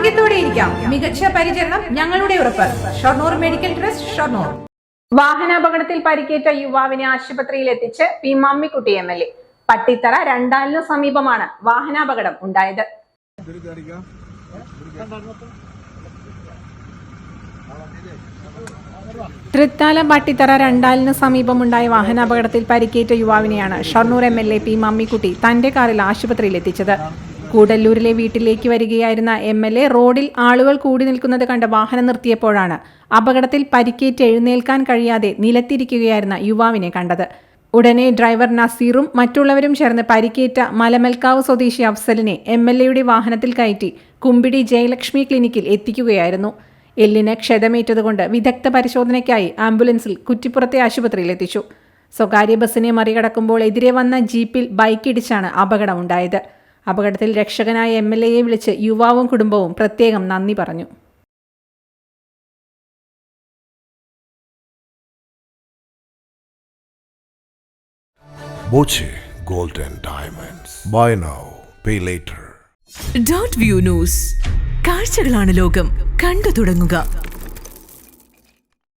ആരോഗ്യത്തോടെ ഇരിക്കാം. മികച്ച പരിചരണം ഞങ്ങളുടെ ഉറപ്പ്. Shoranur medical trust, Shoranur. വാഹനാപകടത്തിൽ പരിക്കേറ്റ യുവാവിനെ ആശുപത്രിയിൽ എത്തിച്ച് പി മമ്മിക്കുട്ടി MLA. പട്ടിത്തറ രണ്ടാലിന് സമീപമാണ് വാഹനാപകടം ഉണ്ടായത്. തൃത്താല പട്ടിത്തറ രണ്ടാലിന് സമീപമുണ്ടായ വാഹനാപകടത്തിൽ പരിക്കേറ്റ യുവാവിനെയാണ് ഷൊർണൂർ MLA പി മമ്മിക്കുട്ടി തന്റെ കാറിൽ ആശുപത്രിയിൽ എത്തിച്ചത്. കൂടല്ലൂരിലെ വീട്ടിലേക്ക് വരികയായിരുന്ന MLA റോഡിൽ ആളുകൾ കൂടി നിൽക്കുന്നത് കണ്ട് വാഹനം നിർത്തിയപ്പോഴാണ് അപകടത്തിൽ പരിക്കേറ്റ് എഴുന്നേൽക്കാൻ കഴിയാതെ നിലത്തിരിക്കുകയായിരുന്ന യുവാവിനെ കണ്ടത്. ഉടനെ ഡ്രൈവർ നസീറും മറ്റുള്ളവരും ചേർന്ന് പരിക്കേറ്റ മലമൽക്കാവ് സ്വദേശി അഫ്സലിനെ MLAയുടെ വാഹനത്തിൽ കയറ്റി കുമ്പിടി ജയലക്ഷ്മി ക്ലിനിക്കിൽ എത്തിക്കുകയായിരുന്നു. എല്ലിന് ക്ഷതമേറ്റതുകൊണ്ട് വിദഗ്ധ പരിശോധനയ്ക്കായി ആംബുലൻസിൽ കുറ്റിപ്പുറത്തെ ആശുപത്രിയിൽ എത്തിച്ചു. സ്വകാര്യ ബസ്സിനെ മറികടക്കുമ്പോൾ എതിരെ വന്ന ജീപ്പിൽ ബൈക്കിടിച്ചാണ് അപകടമുണ്ടായത്. അപകടത്തിൽ രക്ഷകനായ MLAയെ വിളിച്ച് യുവാവും കുടുംബവും പ്രത്യേകം നന്ദി പറഞ്ഞു. Boche Gold and Diamonds. Buy now, pay later. .view News. കാഴ്ചകളാണ് ലോകം, കണ്ടു തുടങ്ങുക.